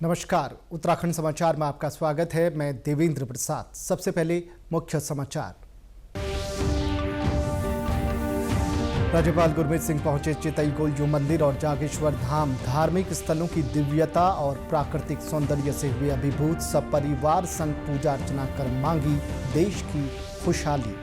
नमस्कार, उत्तराखंड समाचार में आपका स्वागत है। मैं देवेंद्र प्रसाद। सबसे पहले मुख्य समाचार। राज्यपाल गुरमीत सिंह पहुंचे चितई गोलू मंदिर और जागेश्वर धाम। धार्मिक स्थलों की दिव्यता और प्राकृतिक सौंदर्य से हुए अभिभूत। सब परिवार संग पूजा अर्चना कर मांगी देश की खुशहाली।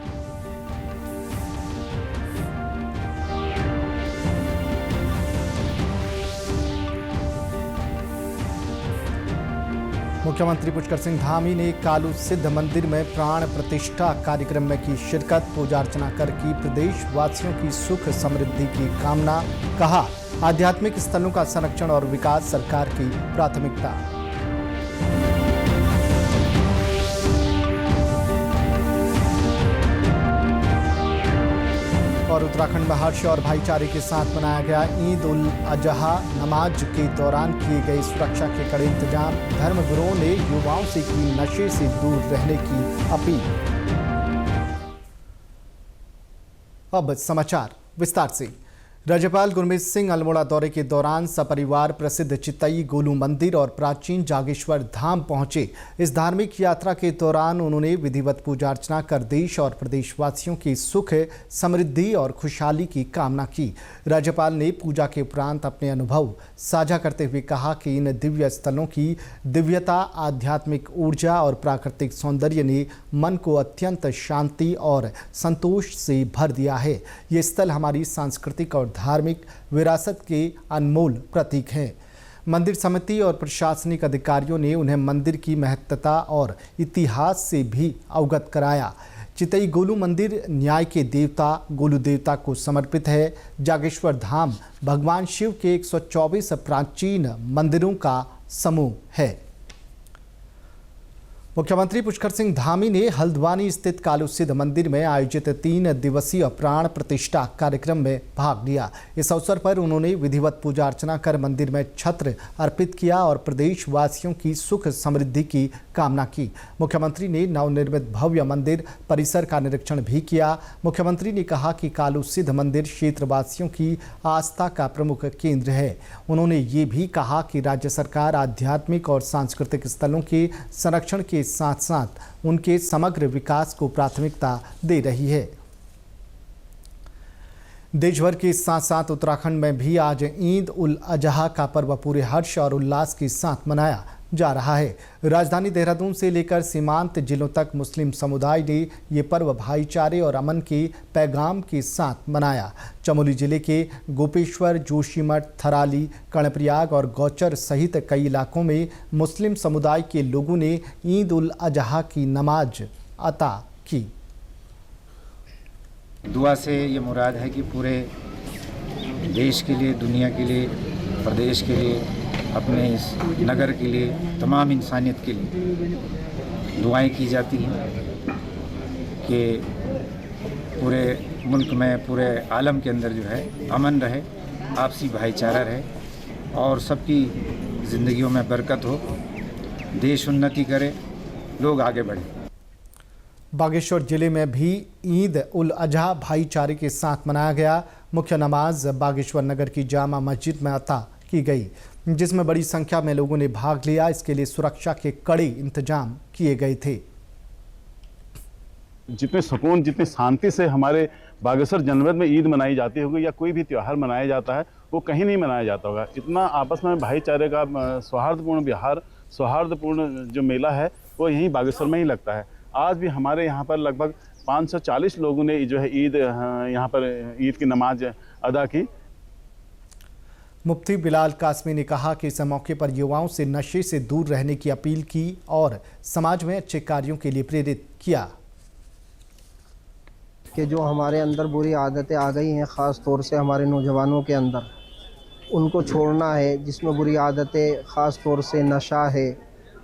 मुख्यमंत्री पुष्कर सिंह धामी ने कालू सिद्ध मंदिर में प्राण प्रतिष्ठा कार्यक्रम में की शिरकत। पूजा अर्चना कर की प्रदेश वासियों की सुख समृद्धि की कामना। कहा, आध्यात्मिक स्थलों का संरक्षण और विकास सरकार की प्राथमिकता। और उत्तराखंड में हर्ष और भाईचारे के साथ मनाया गया ईद उल अजहा। नमाज के दौरान किए गए सुरक्षा के कड़े इंतजाम। धर्मगुरुओं ने युवाओं से की नशे से दूर रहने की अपील। अब समाचार विस्तार से। राज्यपाल गुरमीत सिंह अल्मोड़ा दौरे के दौरान सपरिवार प्रसिद्ध चितई गोलू मंदिर और प्राचीन जागेश्वर धाम पहुंचे। इस धार्मिक यात्रा के दौरान उन्होंने विधिवत पूजा अर्चना कर देश और प्रदेशवासियों की सुख समृद्धि और खुशहाली की कामना की। राज्यपाल ने पूजा के उपरांत अपने अनुभव साझा करते हुए कहा कि इन दिव्य स्थलों की दिव्यता, आध्यात्मिक ऊर्जा और प्राकृतिक सौंदर्य ने मन को अत्यंत शांति और संतोष से भर दिया है। ये स्थल हमारी सांस्कृतिक और धार्मिक विरासत के अनमोल प्रतीक हैं। मंदिर समिति और प्रशासनिक अधिकारियों ने उन्हें मंदिर की महत्ता और इतिहास से भी अवगत कराया। चितई गोलू मंदिर न्याय के देवता गोलू देवता को समर्पित है। जागेश्वर धाम भगवान शिव के 124 प्राचीन मंदिरों का समूह है। मुख्यमंत्री पुष्कर सिंह धामी ने हल्द्वानी स्थित कालू सिद्ध मंदिर में आयोजित 3 दिवसीय प्राण प्रतिष्ठा कार्यक्रम में भाग लिया। इस अवसर पर उन्होंने विधिवत पूजा अर्चना कर मंदिर में छत्र अर्पित किया और प्रदेश वासियों की सुख समृद्धि की कामना की। मुख्यमंत्री ने नवनिर्मित भव्य मंदिर परिसर का निरीक्षण भी किया। मुख्यमंत्री ने कहा कि कालू सिद्ध मंदिर क्षेत्रवासियों की आस्था का प्रमुख केंद्र है। उन्होंने ये भी कहा कि राज्य सरकार आध्यात्मिक और सांस्कृतिक स्थलों के संरक्षण के साथ साथ उनके समग्र विकास को प्राथमिकता दे रही है। देश भर के साथ साथ उत्तराखंड में भी आज ईद उल अजहा का पर्व पूरे हर्ष और उल्लास के साथ मनाया जा रहा है। राजधानी देहरादून से लेकर सीमांत जिलों तक मुस्लिम समुदाय ने ये पर्व भाईचारे और अमन के पैगाम के साथ मनाया। चमोली जिले के गोपेश्वर, जोशीमठ, थराली, कर्णप्रयाग और गौचर सहित कई इलाकों में मुस्लिम समुदाय के लोगों ने ईद उल अजहा की नमाज अता की। दुआ से ये मुराद है कि पूरे देश के लिए, दुनिया के लिए, प्रदेश के लिए, अपने इस नगर के लिए, तमाम इंसानियत के लिए दुआएं की जाती हैं कि पूरे मुल्क में, पूरे आलम के अंदर जो है अमन रहे, आपसी भाईचारा रहे और सबकी ज़िंदगियों में बरकत हो, देश उन्नति करे, लोग आगे बढ़ें। बागेश्वर जिले में भी ईद उल अजहा भाईचारे के साथ मनाया गया। मुख्य नमाज बागेश्वर नगर की जामा मस्जिद में अता की गई, जिसमें बड़ी संख्या में लोगों ने भाग लिया। इसके लिए सुरक्षा के कड़े इंतजाम किए गए थे। जितने सुकून, जितनी शांति से हमारे बागेश्वर जनपद में ईद मनाई जाती होगी या कोई भी त्यौहार मनाया जाता है, वो कहीं नहीं मनाया जाता होगा। इतना आपस में भाईचारे का सौहार्दपूर्ण जो मेला है वो यहीं बागेश्वर में ही लगता है। आज भी हमारे यहाँ पर लगभग 540 लोगों ने जो है यहाँ पर ईद की नमाज अदा की। मुफ्ती बिलाल कासमी ने कहा कि इस मौके पर युवाओं से नशे से दूर रहने की अपील की और समाज में अच्छे कार्यों के लिए प्रेरित किया। कि जो हमारे अंदर बुरी आदतें आ गई हैं, ख़ास तौर से हमारे नौजवानों के अंदर, उनको छोड़ना है। जिसमें बुरी आदतें ख़ास तौर से नशा है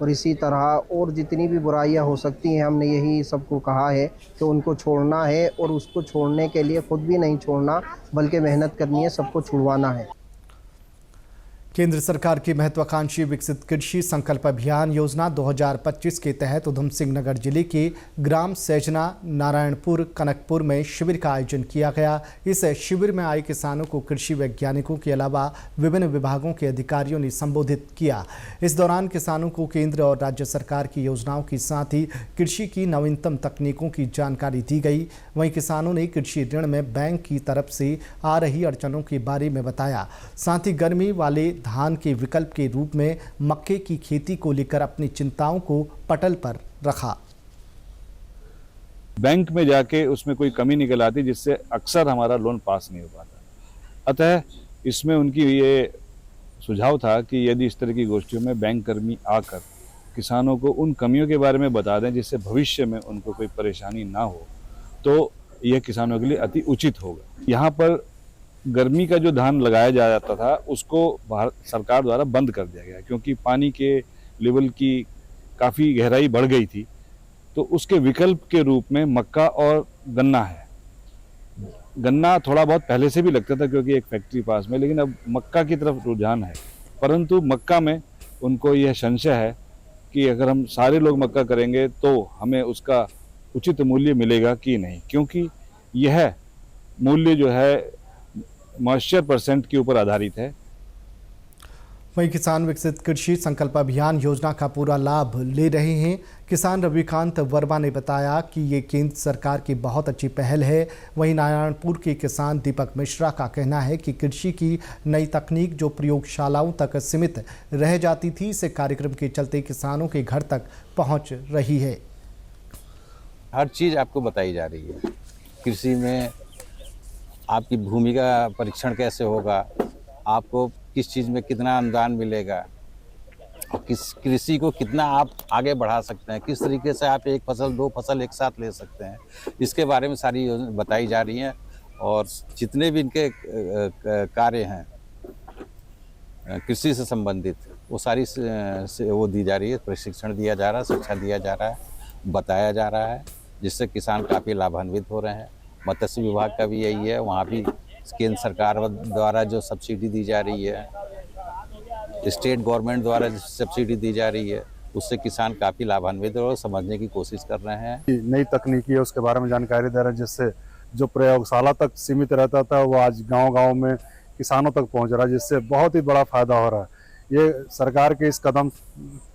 और इसी तरह और जितनी भी बुराइयां हो सकती हैं, हमने यही सबको कहा है कि उनको छोड़ना है और उसको छोड़ने के लिए खुद भी नहीं छोड़ना बल्कि मेहनत करनी है, सबको छुड़वाना है। केंद्र सरकार की महत्वाकांक्षी विकसित कृषि संकल्प अभियान योजना 2025 के तहत उधम सिंह नगर जिले के ग्राम सैजना नारायणपुर कनकपुर में शिविर का आयोजन किया गया। इस शिविर में आए किसानों को कृषि वैज्ञानिकों के अलावा विभिन्न विभागों के अधिकारियों ने संबोधित किया। इस दौरान किसानों को केंद्र और राज्य सरकार की योजनाओं के साथ ही कृषि की नवीनतम तकनीकों की जानकारी दी गई। वहीं किसानों ने कृषि ऋण में बैंक की तरफ से आ रही अड़चनों के बारे में बताया। साथ ही गर्मी वाले धान के विकल्प के रूप में मक्के की खेती को लेकर अपनी चिंताओं को पटल पर रखा। बैंक में जाके उसमें कोई कमी निकल आती जिससे अक्सर हमारा लोन पास नहीं हो पाता। अतः इसमें उनकी ये सुझाव था कि यदि इस तरह की गोष्ठियों में बैंक कर्मी आकर किसानों को उन कमियों के बारे में बता दें जिससे भविष्य में उनको कोई परेशानी ना हो, तो यह किसानों के लिए अति उचित होगा। यहाँ पर गर्मी का जो धान लगाया जाता था उसको भारत सरकार द्वारा बंद कर दिया गया क्योंकि पानी के लेवल की काफ़ी गहराई बढ़ गई थी। तो उसके विकल्प के रूप में मक्का और गन्ना है। गन्ना थोड़ा बहुत पहले से भी लगता था क्योंकि एक फैक्ट्री पास में, लेकिन अब मक्का की तरफ रुझान है। परंतु मक्का में उनको यह संशय है कि अगर हम सारे लोग मक्का करेंगे तो हमें उसका उचित मूल्य मिलेगा कि नहीं, क्योंकि यह मूल्य जो है मॉइस्चर % के ऊपर आधारित है। वहीं किसान विकसित कृषि संकल्प अभियान योजना का पूरा लाभ ले रहे हैं। किसान रविकांत वर्मा ने बताया कि ये केंद्र सरकार की बहुत अच्छी पहल है। वहीं नारायणपुर के किसान दीपक मिश्रा का कहना है कि कृषि की नई तकनीक जो प्रयोगशालाओं तक सीमित रह जाती थी, इस कार्यक्रम के चलते किसानों के घर तक पहुंच रही है। हर चीज़ आपको बताई जा रही है। कृषि में आपकी भूमि का परीक्षण कैसे होगा, आपको किस चीज़ में कितना अनुदान मिलेगा और किस कृषि को कितना आप आगे बढ़ा सकते हैं, किस तरीके से आप एक फसल 2 फसल एक साथ ले सकते हैं, इसके बारे में सारी योजना बताई जा रही हैं। और जितने भी इनके कार्य हैं कृषि से संबंधित वो सारी से वो दी जा रही है, प्रशिक्षण दिया जा रहा है, शिक्षा दिया जा रहा है, बताया जा रहा है, जिससे किसान काफ़ी लाभान्वित हो रहे हैं। मत्स्य विभाग का भी यही है, वहाँ भी केंद्र सरकार द्वारा जो सब्सिडी दी जा रही है, स्टेट गवर्नमेंट द्वारा जो सब्सिडी दी जा रही है, उससे किसान काफ़ी लाभान्वित और समझने की कोशिश कर रहे हैं। नई तकनीकी है उसके बारे में जानकारी दे रहे हैं, जिससे जो प्रयोगशाला तक सीमित रहता था वो आज गांव-गांव में किसानों तक पहुंच रहा है, जिससे बहुत ही बड़ा फायदा हो रहा है। ये सरकार के इस कदम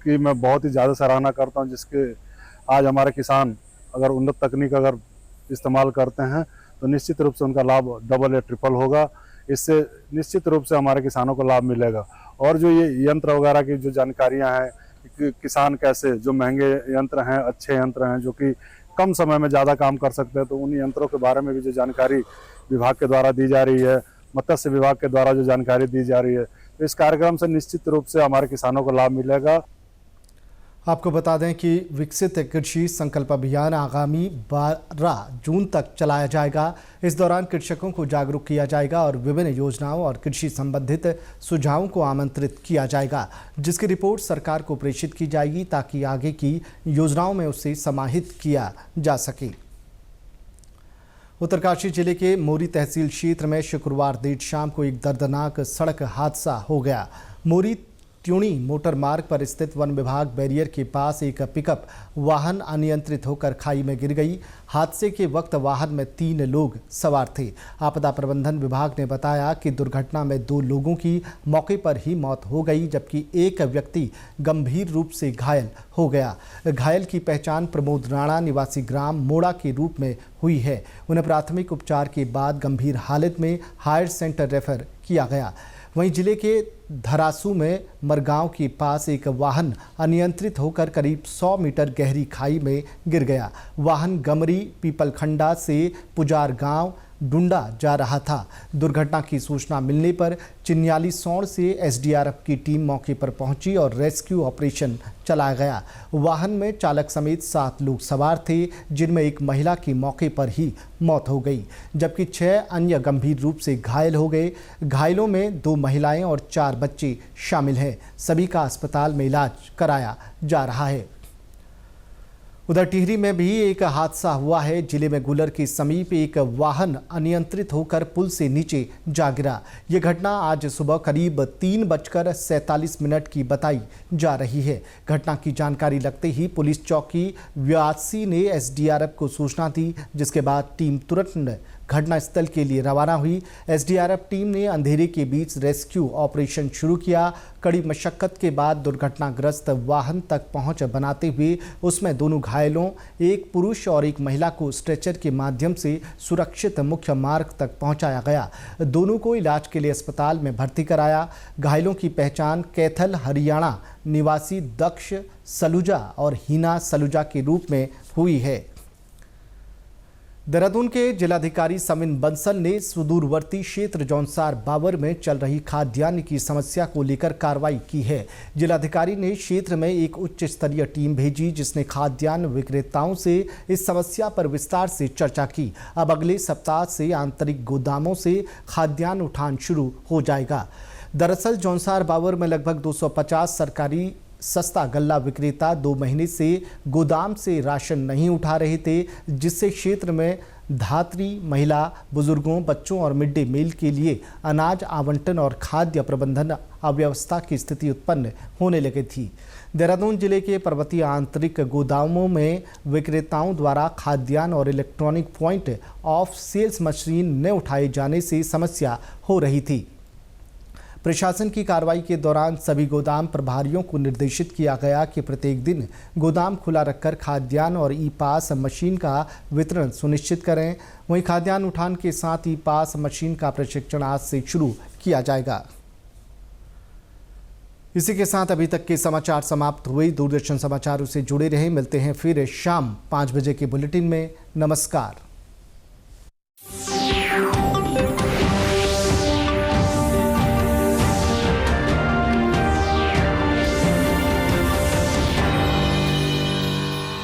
की मैं बहुत ही ज़्यादा सराहना करता हूँ, जिसके आज हमारे किसान अगर उन्नत तकनीक अगर इस्तेमाल करते हैं तो निश्चित रूप से उनका लाभ डबल या ट्रिपल होगा। इससे निश्चित रूप से हमारे किसानों को लाभ मिलेगा। और जो ये यंत्र वगैरह की जो जानकारियां हैं कि किसान कैसे जो महंगे यंत्र हैं, अच्छे यंत्र हैं जो कि कम समय में ज़्यादा काम कर सकते हैं, तो उन यंत्रों के बारे में भी जो जानकारी विभाग के द्वारा दी जा रही है, मत्स्य विभाग के द्वारा जो जानकारी दी जा रही है, तो इस कार्यक्रम से निश्चित रूप से हमारे किसानों को लाभ मिलेगा। आपको बता दें कि विकसित कृषि संकल्प अभियान आगामी 12 जून तक चलाया जाएगा। इस दौरान कृषकों को जागरूक किया जाएगा और विभिन्न योजनाओं और कृषि संबंधित सुझावों को आमंत्रित किया जाएगा, जिसकी रिपोर्ट सरकार को प्रेषित की जाएगी ताकि आगे की योजनाओं में उसे समाहित किया जा सके। उत्तरकाशी जिले के मोरी तहसील क्षेत्र में शुक्रवार देर शाम को एक दर्दनाक सड़क हादसा हो गया। मोरी त्यूणी मोटर मार्ग पर स्थित वन विभाग बैरियर के पास एक पिकअप वाहन अनियंत्रित होकर खाई में गिर गई। हादसे के वक्त वाहन में 3 लोग सवार थे। आपदा प्रबंधन विभाग ने बताया कि दुर्घटना में 2 लोगों की मौके पर ही मौत हो गई, जबकि एक व्यक्ति गंभीर रूप से घायल हो गया। घायल की पहचान प्रमोद राणा निवासी ग्राम मोड़ा के रूप में हुई है। उन्हें प्राथमिक उपचार के बाद गंभीर हालत में हायर सेंटर रेफर किया गया। वहीं जिले के धरासू में मरगांव के पास एक वाहन अनियंत्रित होकर करीब 100 मीटर गहरी खाई में गिर गया। वाहन गमरी पीपलखंडा से पुजार गांव डुंडा जा रहा था। दुर्घटना की सूचना मिलने पर चिन्याली सौड़ से एसडीआरएफ की टीम मौके पर पहुंची और रेस्क्यू ऑपरेशन चलाया गया। वाहन में चालक समेत 7 लोग सवार थे, जिनमें एक महिला की मौके पर ही मौत हो गई, जबकि 6 अन्य गंभीर रूप से घायल हो गए। घायलों में 2 महिलाएं और 4 बच्चे शामिल हैं। सभी का अस्पताल में इलाज कराया जा रहा है। उधर टिहरी में भी एक हादसा हुआ है। जिले में गुलर के समीप एक वाहन अनियंत्रित होकर पुल से नीचे जा गिरा। ये घटना आज सुबह करीब 3:47 की बताई जा रही है। घटना की जानकारी लगते ही पुलिस चौकी 82 ने एसडीआरएफ को सूचना दी, जिसके बाद टीम तुरंत घटनास्थल के लिए रवाना हुई। एसडीआरएफ टीम ने अंधेरे के बीच रेस्क्यू ऑपरेशन शुरू किया। कड़ी मशक्कत के बाद दुर्घटनाग्रस्त वाहन तक पहुंच बनाते हुए उसमें दोनों घायलों, एक पुरुष और एक महिला को स्ट्रेचर के माध्यम से सुरक्षित मुख्य मार्ग तक पहुंचाया गया। दोनों को इलाज के लिए अस्पताल में भर्ती कराया। घायलों की पहचान कैथल हरियाणा निवासी दक्ष सलूजा और हीना सलूजा के रूप में हुई है। देहरादून के जिलाधिकारी समिन बंसल ने सुदूरवर्ती क्षेत्र जौनसार बावर में चल रही खाद्यान्न की समस्या को लेकर कार्रवाई की है। जिलाधिकारी ने क्षेत्र में एक उच्च स्तरीय टीम भेजी, जिसने खाद्यान्न विक्रेताओं से इस समस्या पर विस्तार से चर्चा की। अब अगले सप्ताह से आंतरिक गोदामों से खाद्यान्न उठान शुरू हो जाएगा। दरअसल जौनसार बावर में लगभग 250 सरकारी सस्ता गल्ला विक्रेता 2 महीने से गोदाम से राशन नहीं उठा रहे थे, जिससे क्षेत्र में धात्री, महिला, बुजुर्गों, बच्चों और मिड डे मील के लिए अनाज आवंटन और खाद्य प्रबंधन अव्यवस्था की स्थिति उत्पन्न होने लगी थी। देहरादून जिले के पर्वतीय आंतरिक गोदामों में विक्रेताओं द्वारा खाद्यान्न और electronic point of sales machine न उठाए जाने से समस्या हो रही थी। प्रशासन की कार्रवाई के दौरान सभी गोदाम प्रभारियों को निर्देशित किया गया कि प्रत्येक दिन गोदाम खुला रखकर खाद्यान्न और ई पास मशीन का वितरण सुनिश्चित करें। वहीं खाद्यान्न उठान के साथ ई पास मशीन का प्रशिक्षण आज से शुरू किया जाएगा। इसी के साथ अभी तक के समाचार समाप्त हुए। दूरदर्शन समाचारों से जुड़े रहें। मिलते हैं फिर शाम 5 बजे के बुलेटिन में। नमस्कार।